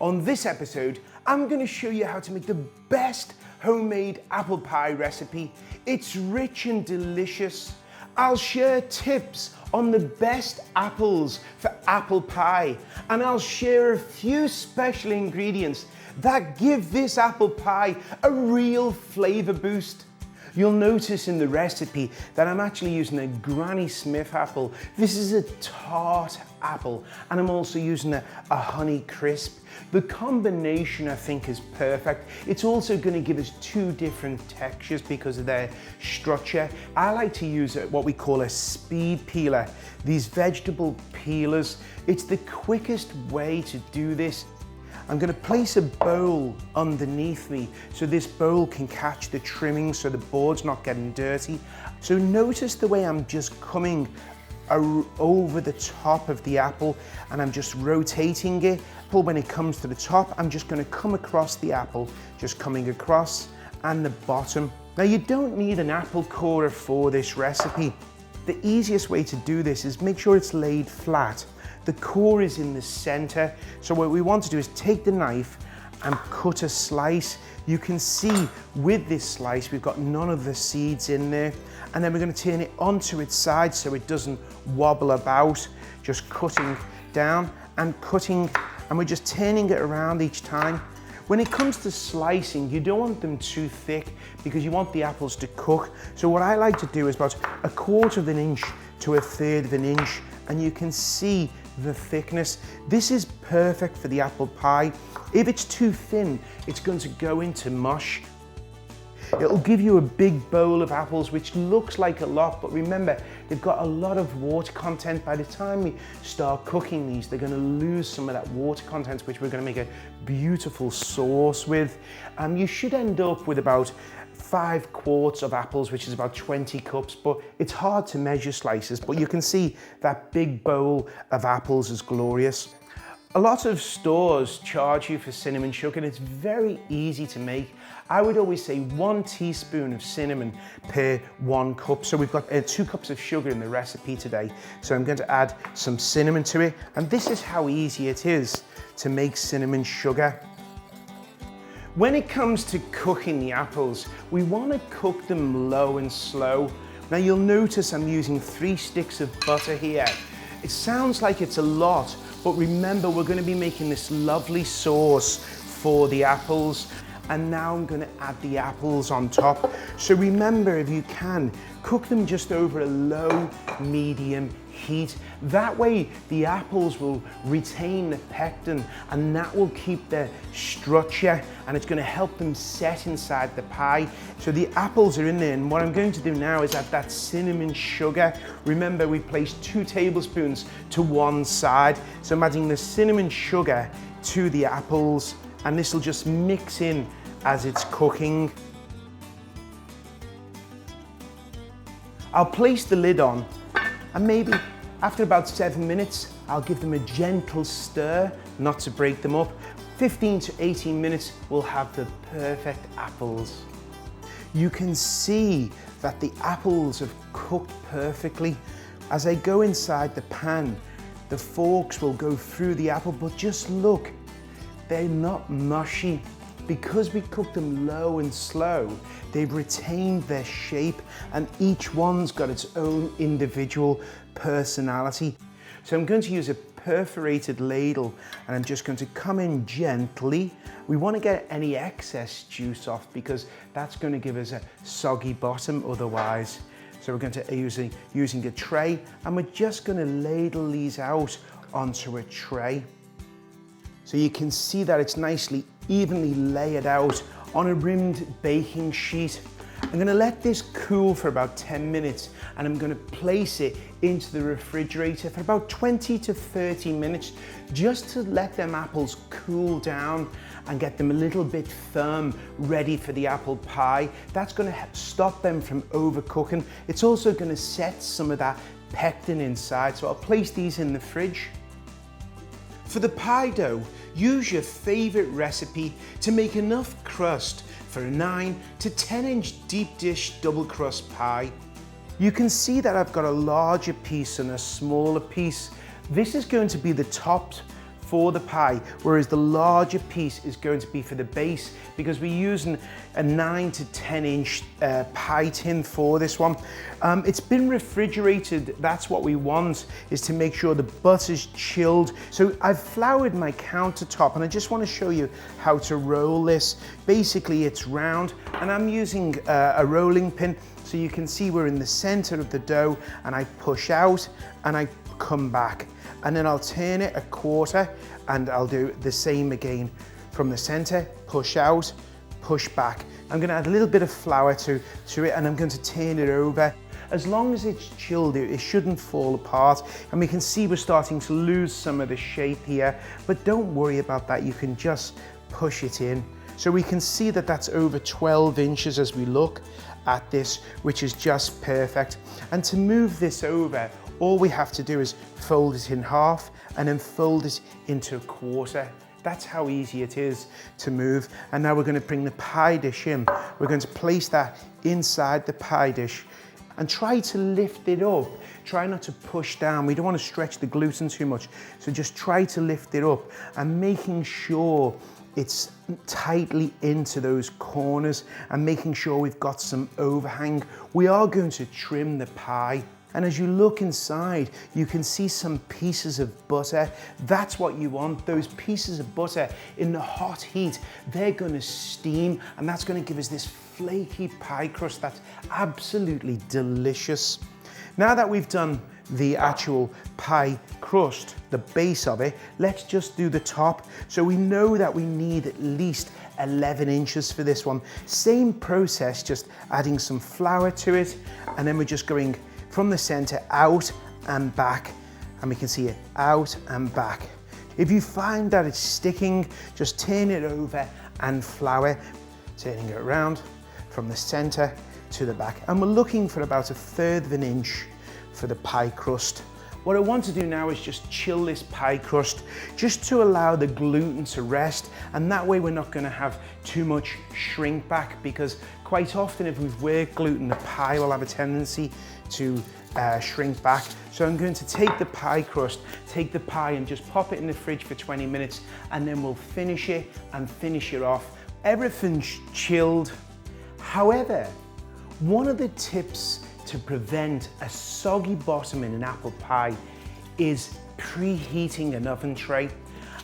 On this episode, I'm going to show you how to make the best homemade apple pie recipe. It's rich and delicious. I'll share tips on the best apples for apple pie, and I'll share a few special ingredients that give this apple pie a real flavor boost. You'll notice in the recipe that I'm actually using a Granny Smith apple. This is a tart apple, and I'm also using a Honey Crisp. The combination, I think, is perfect. It's also going to give us two different textures because of their structure. I like to use what we call a speed peeler. These vegetable peelers, it's the quickest way to do this. I'm going to place a bowl underneath me so this bowl can catch the trimmings so the board's not getting dirty. So notice the way I'm just coming over the top of the apple and I'm just rotating it. When it comes to the top, I'm just going to come across the apple, just coming across, and the bottom. Now you don't need an apple corer for this recipe. The easiest way to do this is make sure it's laid flat. The core is in the center. So what we want to do is take the knife and cut a slice. You can see with this slice, we've got none of the seeds in there. And then we're going to turn it onto its side so it doesn't wobble about. Just cutting down and cutting, and we're just turning it around each time. When it comes to slicing, you don't want them too thick because you want the apples to cook. So what I like to do is about 1/4 of an inch to 1/3 of an inch, and you can see the thickness. This is perfect for the apple pie. If it's too thin, it's going to go into mush. It'll give you a big bowl of apples, which looks like a lot, but remember, they've got a lot of water content. By the time we start cooking these, they're going to lose some of that water content, which we're going to make a beautiful sauce with. You should end up with about 5 quarts of apples, which is about 20 cups, but it's hard to measure slices, but you can see that big bowl of apples is glorious. A lot of stores charge you for cinnamon sugar, and it's very easy to make. I would always say 1 teaspoon of cinnamon per 1 cup. So we've got 2 cups of sugar in the recipe today. So I'm going to add some cinnamon to it. And this is how easy it is to make cinnamon sugar. When it comes to cooking the apples, we want to cook them low and slow. Now you'll notice I'm using 3 sticks of butter here. It sounds like it's a lot, but remember, we're going to be making this lovely sauce for the apples. And now I'm going to add the apples on top. So remember, if you can, cook them just over a low, medium heat. That way the apples will retain the pectin, and that will keep their structure, and it's going to help them set inside the pie. So the apples are in there, and what I'm going to do now is add that cinnamon sugar. Remember, we placed 2 tablespoons to one side. So I'm adding the cinnamon sugar to the apples, and this will just mix in as it's cooking. I'll place the lid on, and maybe after about 7 minutes, I'll give them a gentle stir, not to break them up. 15 to 18 minutes, we'll have the perfect apples. You can see that the apples have cooked perfectly. As I go inside the pan, the forks will go through the apple, but just look, they're not mushy. Because we cook them low and slow, they've retained their shape, and each one's got its own individual personality. So I'm going to use a perforated ladle, and I'm just going to come in gently. We want to get any excess juice off because that's going to give us a soggy bottom otherwise. So we're going to using a tray, and we're just going to ladle these out onto a tray. So you can see that it's nicely evenly layered out on a rimmed baking sheet. I'm going to let this cool for about 10 minutes, and I'm going to place it into the refrigerator for about 20 to 30 minutes just to let them apples cool down and get them a little bit firm, ready for the apple pie. That's going to stop them from overcooking. It's also going to set some of that pectin inside, so I'll place these in the fridge. For the pie dough, use your favorite recipe to make enough crust for a 9 to 10 inch deep dish double crust pie. You can see that I've got a larger piece and a smaller piece. This is going to be the top for the pie, whereas the larger piece is going to be for the base, because we're using a 9 to 10 inch pie tin for this one. It's been refrigerated. That's what we want, is to make sure the butter's chilled. So I've floured my countertop, and I just want to show you how to roll this. Basically it's round, and I'm using a rolling pin, so you can see we're in the center of the dough, and I push out and I come back, and then I'll turn it a quarter, and I'll do the same again from the center, push out, push back. I'm going to add a little bit of flour to it, and I'm going to turn it over. As long as it's chilled, it shouldn't fall apart. And we can see we're starting to lose some of the shape here, but don't worry about that. You can just push it in. So we can see that that's over 12 inches as we look at this, which is just perfect. And to move this over, all we have to do is fold it in half and then fold it into a quarter. That's how easy it is to move. And now we're going to bring the pie dish in. We're going to place that inside the pie dish and try to lift it up. Try not to push down. We don't want to stretch the gluten too much. So just try to lift it up, and making sure it's tightly into those corners, and making sure we've got some overhang. We are going to trim the pie. And as you look inside, you can see some pieces of butter. That's what you want. Those pieces of butter in the hot heat, they're going to steam, and that's going to give us this flaky pie crust that's absolutely delicious. Now that we've done the actual pie crust, the base of it, let's just do the top. So we know that we need at least 11 inches for this one. Same process, just adding some flour to it, and then we're just going from the center out and back, and we can see it out and back. If you find that it's sticking, just turn it over and flour, turning it around from the center to the back. And we're looking for about 1/3 of an inch for the pie crust. What I want to do now is just chill this pie crust, just to allow the gluten to rest, and that way we're not going to have too much shrink back, because quite often if we've worked gluten, the pie will have a tendency to shrink back. So I'm going to take the pie crust, take the pie and just pop it in the fridge for 20 minutes, and then we'll finish it and finish it off. Everything's chilled. However, one of the tips to prevent a soggy bottom in an apple pie is preheating an oven tray.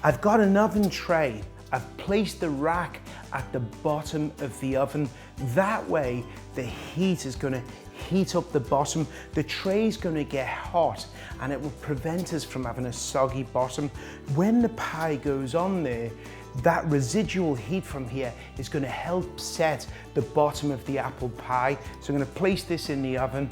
I've got an oven tray. I've placed the rack at the bottom of the oven. That way, the heat is going to heat up the bottom. The tray is going to get hot, and it will prevent us from having a soggy bottom. When the pie goes on there, that residual heat from here is going to help set the bottom of the apple pie. So I'm going to place this in the oven.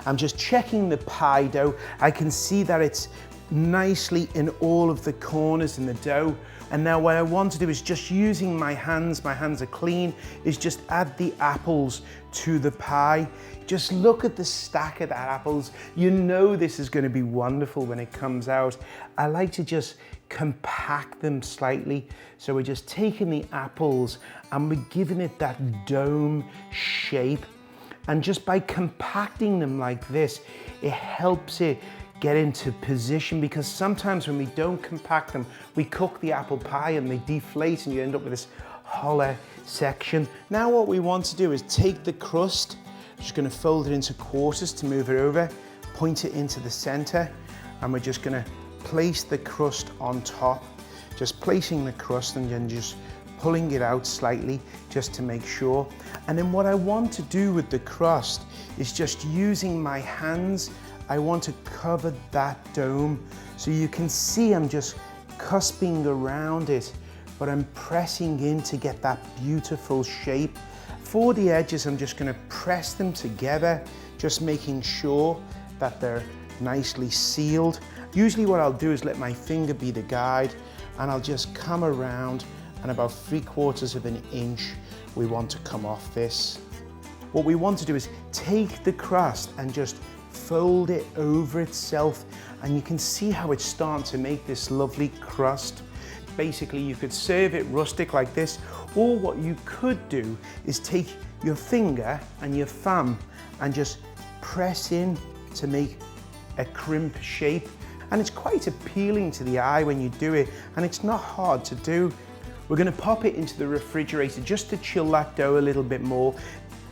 I'm just checking the pie dough. I can see that it's nicely in all of the corners in the dough. And now what I want to do is just using my hands are clean, is just add the apples to the pie. Just look at the stack of that apples. You know this is going to be wonderful when it comes out. I like to just compact them slightly. So we're just taking the apples and we're giving it that dome shape. And just by compacting them like this, it helps it get into position, because sometimes when we don't compact them, we cook the apple pie and they deflate and you end up with this hollow section. Now what we want to do is take the crust, just going to fold it into quarters to move it over, point it into the center, and we're just going to place the crust on top, just placing the crust and then just pulling it out slightly just to make sure. And then what I want to do with the crust is just using my hands, I want to cover that dome. So you can see I'm just cusping around it, but I'm pressing in to get that beautiful shape. For the edges, I'm just going to press them together, just making sure that they're nicely sealed. Usually what I'll do is let my finger be the guide, and I'll just come around, and about 3/4 of an inch we want to come off this. What we want to do is take the crust and just fold it over itself, and you can see how it's starting to make this lovely crust. Basically, you could serve it rustic like this, or what you could do is take your finger and your thumb and just press in to make a crimp shape. and it's quite appealing to the eye when you do it, and it's not hard to do. We're going to pop it into the refrigerator just to chill that dough a little bit more.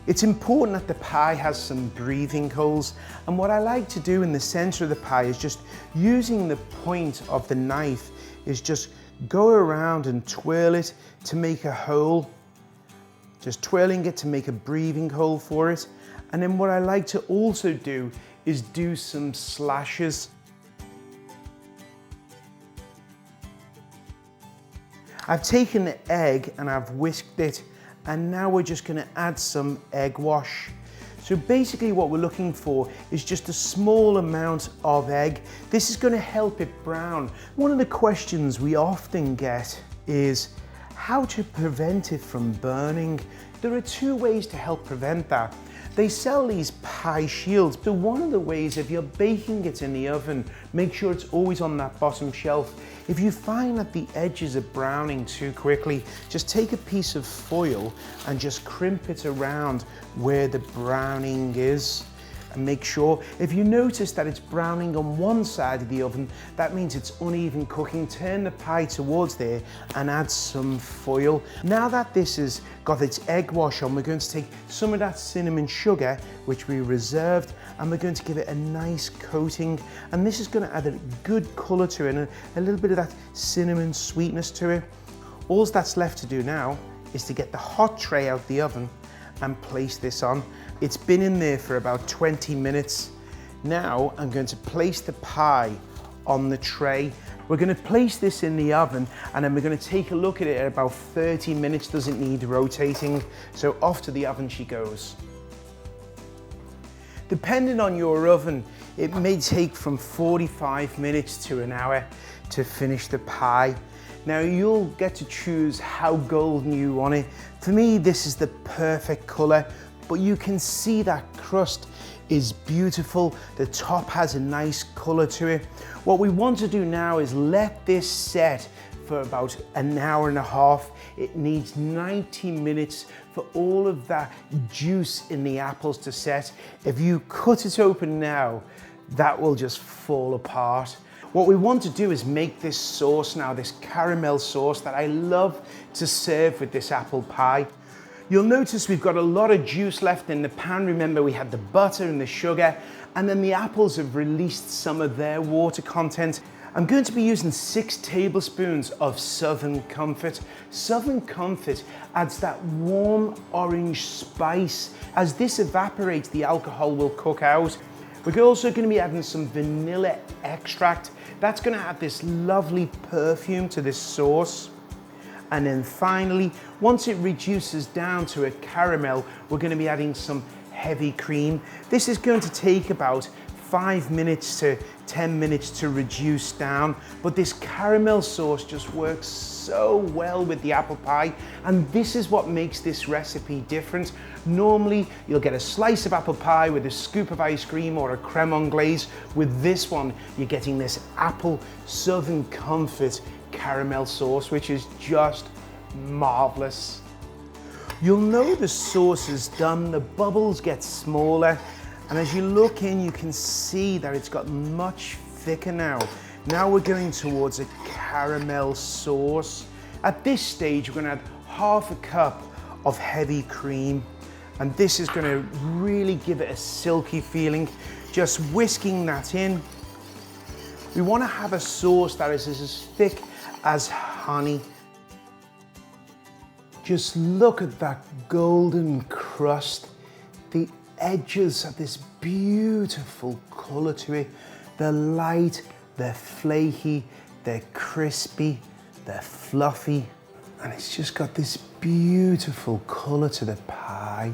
It's important that the pie has some breathing holes, and what I like to do in the center of the pie is just using the point of the knife is just go around and twirl it to make a hole. Just twirling it to make a breathing hole for it. And then what I like to also do is do some slashes. I've taken the egg and I've whisked it, and now we're just going to add some egg wash. So basically what we're looking for is just a small amount of egg. This is going to help it brown. One of the questions we often get is how to prevent it from burning. There are two ways to help prevent that. They sell these pie shields, but one of the ways, if you're baking it in the oven, make sure it's always on that bottom shelf. If you find that the edges are browning too quickly, just take a piece of foil and just crimp it around where the browning is. And make sure, if you notice that it's browning on one side of the oven, that means it's uneven cooking. Turn the pie towards there and add some foil. Now that this has got its egg wash on, we're going to take some of that cinnamon sugar, which we reserved, and we're going to give it a nice coating. And this is going to add a good color to it and a little bit of that cinnamon sweetness to it. All that's left to do now is to get the hot tray out the oven and place this on. It's been in there for about 20 minutes. Now I'm going to place the pie on the tray. We're going to place this in the oven, and then we're going to take a look at it at about 30 minutes. Doesn't need rotating. So off to the oven she goes. Depending on your oven, it may take from 45 minutes to an hour to finish the pie. Now you'll get to choose how golden you want it. For me, this is the perfect color, but you can see that crust is beautiful. The top has a nice color to it. What we want to do now is let this set for about an hour and a half. It needs 90 minutes for all of that juice in the apples to set. If you cut it open now, that will just fall apart. What we want to do is make this sauce now, this caramel sauce that I love to serve with this apple pie. You'll notice we've got a lot of juice left in the pan. Remember, we had the butter and the sugar, and then the apples have released some of their water content. I'm going to be using 6 tablespoons of Southern Comfort. Southern Comfort adds that warm orange spice. As this evaporates, the alcohol will cook out. We're also going to be adding some vanilla extract. That's going to add this lovely perfume to this sauce. And then finally, once it reduces down to a caramel, we're going to be adding some heavy cream. This is going to take about 5 minutes to 10 minutes to reduce down, but this caramel sauce just works so well with the apple pie, and this is what makes this recipe different. Normally, you'll get a slice of apple pie with a scoop of ice cream or a creme anglaise. With this one, you're getting this apple Southern Comfort caramel sauce, which is just marvelous. You'll know the sauce is done, the bubbles get smaller, and as you look in, you can see that it's got much thicker now. Now we're going towards a caramel sauce. At this stage, we're going to add half a cup of heavy cream, and this is going to really give it a silky feeling. Just whisking that in. We want to have a sauce that is as thick as honey. Just look at that golden crust. The edges have this beautiful color to it. They're light, they're flaky, they're crispy, they're fluffy, and it's just got this beautiful color to the pie.